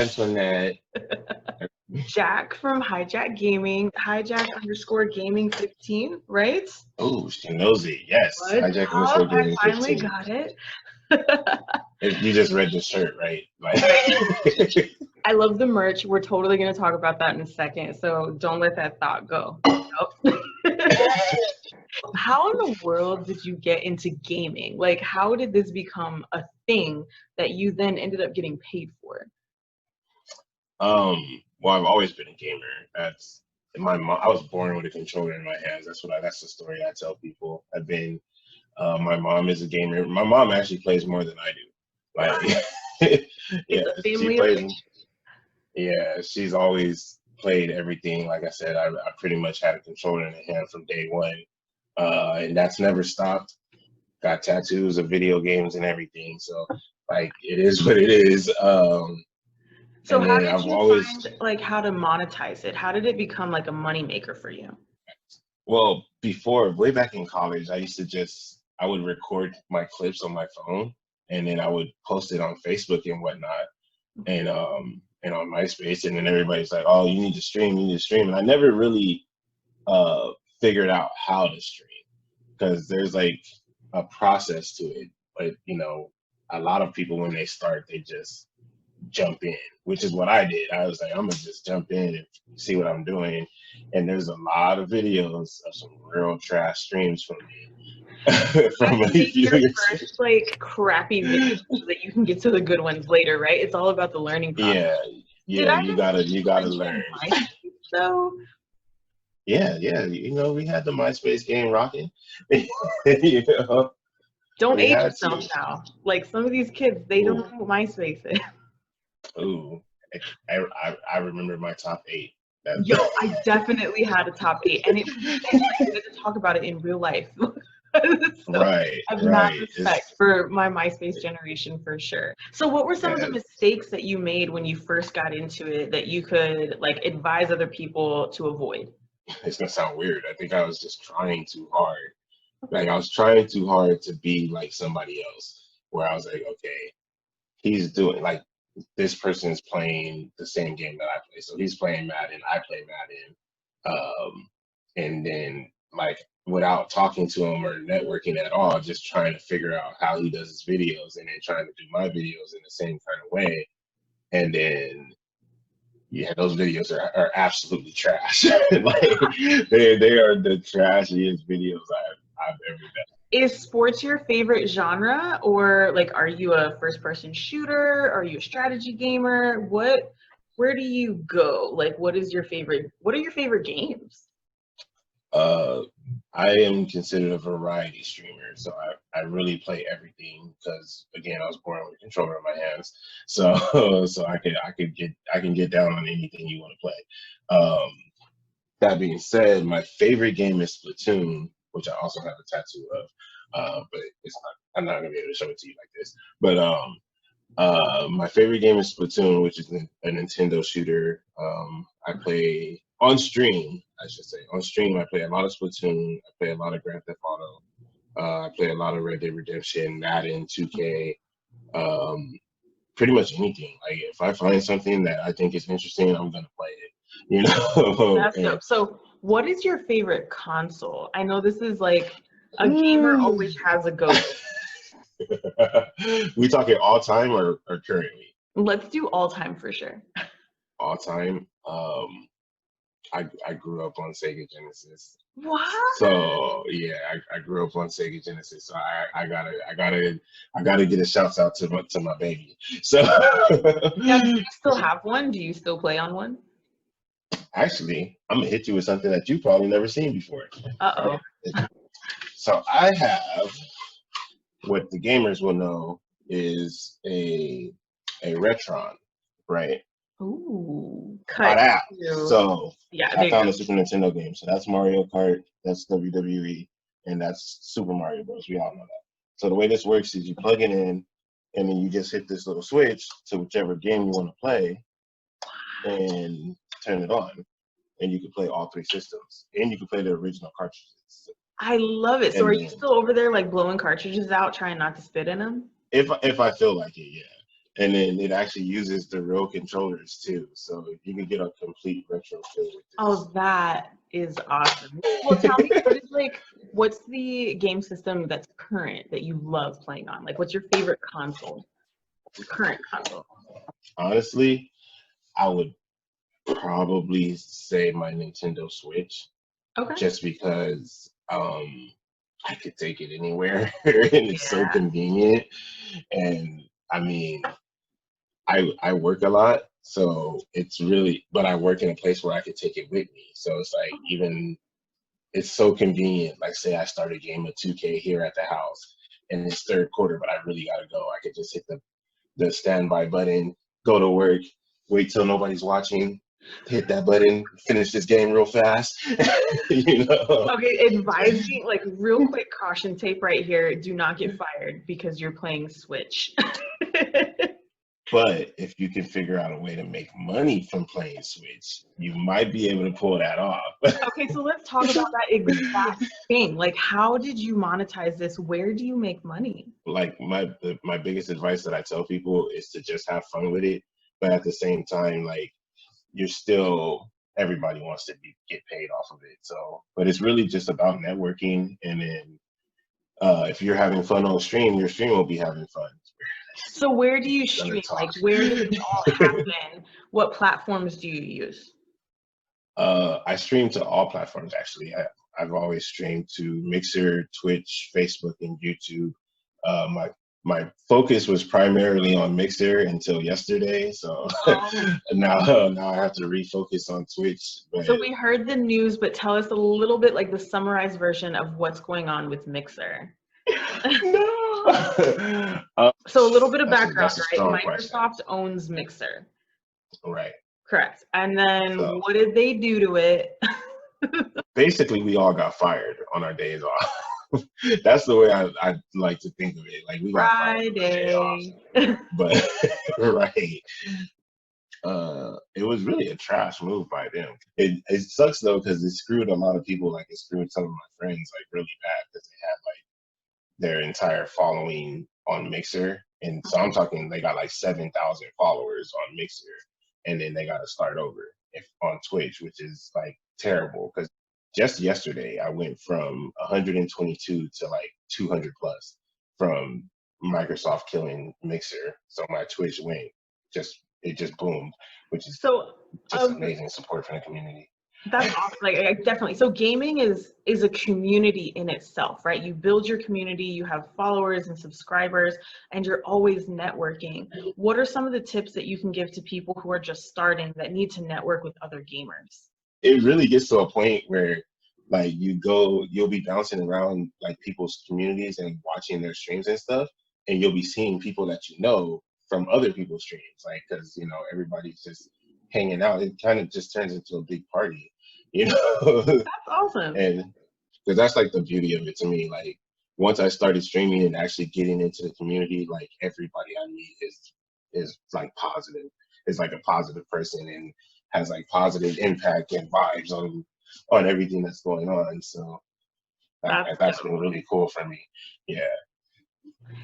Antoinette. Jack from HiJack Gaming, HiJack_gaming15, right? Oh, she knows it. Yes. What's HiJack up? underscore I gaming finally 15. got it. You just read the shirt, right? Like I love the merch. We're totally going to talk about that in a second, so don't let that thought go. How in the world did you get into gaming? Like, how did this become a thing that you then ended up getting paid for? Well, I've always been a gamer. That's my mom. I was born with a controller in my hands. That's the story I tell people. My mom is a gamer. My mom actually plays more than I do. Like, yeah, It's a she family plays. affair. Yeah, she's always played everything. Like I said, I pretty much had a controller in the hand from day one, and that's never stopped. Got tattoos of video games and everything. So, like, it is what it is. So And how then did I've you always, find like how to monetize it? How did it become like a money maker for you? well, before, way back in college, I would record my clips on my phone and then I would post it on Facebook and whatnot and on MySpace. And then everybody's like, oh, you need to stream. And I never really uh, figured out how to stream because there's like a process to it. But, a lot of people, when they start, they just jump in, which is what I did. I was like, I'm gonna just jump in and see what I'm doing. And there's a lot of videos of some real trash streams from me from a Make few your years. first like crappy video so that you can get to the good ones later, right? It's all about the learning process. Yeah, Did yeah, I you just gotta mention learn. MySpace though? Yeah, we had the MySpace game rocking. you know, Don't we age had yourself to. now. Like some of these kids, they don't Ooh, know what MySpace is. ooh. I remember my top 8. That, Yo, I definitely had a top 8, and it was insane. Like, we had to talk about it in real life. So right, I have mad right. respect for my MySpace generation for sure. So what were some of the Yeah, mistakes that you made when you first got into it that you could like advise other people to avoid? it's gonna sound weird. I think I was just trying too hard. Like I was trying too hard to be like somebody else, where I was like, okay, he's doing like this person is playing the same game that I play. So he's playing Madden, I play Madden. And then like without talking to him or networking at all, just trying to figure out how he does his videos and then trying to do my videos in the same kind of way. And then yeah, those videos are absolutely trash. Like they are the trashiest videos I've ever done. Is sports your favorite genre, or like are you a first person shooter? Are you a strategy gamer? Where do you go? Like what are your favorite games? Uh, I am considered a variety streamer, so I really play everything because again I was born with a controller in my hands, so so I can get down on anything you want to play. That being said, my favorite game is Splatoon, which I also have a tattoo of, but I'm not gonna be able to show it to you like this. But my favorite game is Splatoon, which is a Nintendo shooter. I play on stream, I should say. On stream, I play a lot of Splatoon. I play a lot of Grand Theft Auto. I play a lot of Red Dead Redemption, Madden, 2K, um, pretty much anything. Like if I find something that I think is interesting, I'm gonna play it. You know. That's dope. So what is your favorite console? I know this is like a gamer always has a go-to. We talking all time or currently? Let's do all time for sure. All time. I grew up on Sega Genesis. What? So yeah, I grew up on Sega Genesis. So I gotta get a shout out to my baby. So Now, do you still have one? Do you still play on one? actually, I'm gonna hit you with something that you probably never seen before. Uh-oh. So I have what the gamers will know is a Retron, right? Ooh. Not Cut out. to. So Yeah, there I you found go. a Super Nintendo game. So that's Mario Kart, that's WWE, and that's Super Mario Bros. We all know that. So the way this works is you plug it in, and then you just hit this little switch to whichever game you want to play, and turn it on, and you can play all 3 systems, and you can play the original cartridges. I love it. So And are you then still over there like blowing cartridges out, trying not to spit in them? if I feel like it, yeah. And then it actually uses the real controllers too, so you can get a complete retro feel with Oh, that is awesome. Well, tell me, this. what's the game system that's current that you love playing on? Like, what's your favorite console? Current console. Honestly, I would probably say my Nintendo Switch, Okay. just because I could take it anywhere and it's so Yeah. convenient. And I mean, I work a lot, so it's really, but I work in a place where I could take it with me. So it's like even it's so convenient. Like say I start a game of 2K here at the house and it's third quarter, but I really gotta go. I could just hit the standby button, go to work, wait till nobody's watching, hit that button, finish this game real fast. you know. Okay, advising, like real quick caution tape right here. Do not get fired because you're playing Switch. But if you can figure out a way to make money from playing Switch, you might be able to pull that off. Okay, so let's talk about that exact thing. Like, how did you monetize this? Where do you make money? Like my biggest advice that I tell people is to just have fun with it, but at the same time, like you're still everybody wants to get paid off of it. So, but it's really just about networking, and then if you're having fun on stream, your stream will be having fun. So where do you Gonna stream? talk. Like, where does it all happen? What platforms do you use? I stream to all platforms actually. I've always streamed to Mixer, Twitch, Facebook, and YouTube. My focus was primarily on Mixer until yesterday, so Oh. now I have to refocus on Twitch. But So we heard the news, but tell us a little bit like the summarized version of what's going on with Mixer. no. So a little bit of background, That's a right? strong question. Microsoft owns Mixer. Right. Correct. And then So what did they do to it? basically, we all got fired on our days off. That's the way I like to think of it. Like we got fired on our day off. Friday. But right. It was really a trash move by them. It sucks though because it screwed a lot of people. Like it screwed some of my friends like really bad because they had like their entire following on Mixer, and so I'm talking they got like 7,000 followers on Mixer, and then they got to start over on Twitch, which is like terrible because just yesterday I went from 122 to like 200 plus from Microsoft killing Mixer, so my Twitch went it just boomed, which is So just amazing support from the community. that's awesome. Like I definitely. So gaming is a community in itself, right? You build your community, you have followers and subscribers, and you're always networking. What are some of the tips that you can give to people who are just starting that need to network with other gamers? It really gets to a point where like you'll be bouncing around like people's communities and watching their streams and stuff, and you'll be seeing people that you know from other people's streams, like because everybody's just hanging out. It kind of just turns into a big party, you know. That's awesome. And because that's like the beauty of it to me. Like once I started streaming and actually getting into the community, like everybody I meet is like positive. Is like a positive person and has like positive impact and vibes on everything that's going on. So that's been really cool for me. Yeah.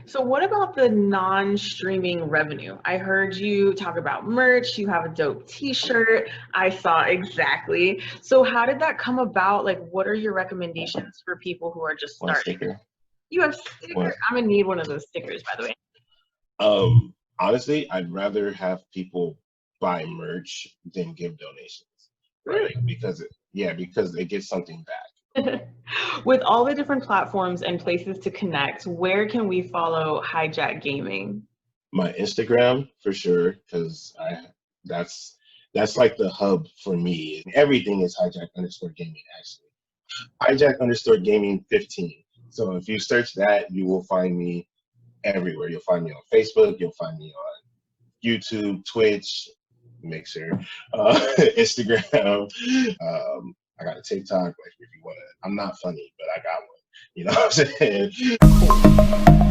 So what about the non-streaming revenue? I heard you talk about merch, you have a dope t-shirt. I saw exactly. So how did that come about? Like what are your recommendations for people who are just One starting? sticker. You have stickers. I'm gonna need one of those stickers, by the way. Honestly, I'd rather have people buy merch than give donations. Really? Right? Because they get something back. With all the different platforms and places to connect, where can we follow HiJack Gaming? My Instagram for sure, because that's like the hub for me. Everything is HiJack_gaming actually. HiJack_gaming 15. So if you search that, you will find me everywhere. You'll find me on Facebook. You'll find me on YouTube, Twitch, Mixer, Instagram. I got a TikTok. Like if you wanna, I'm not funny, but I got one. You know what I'm saying?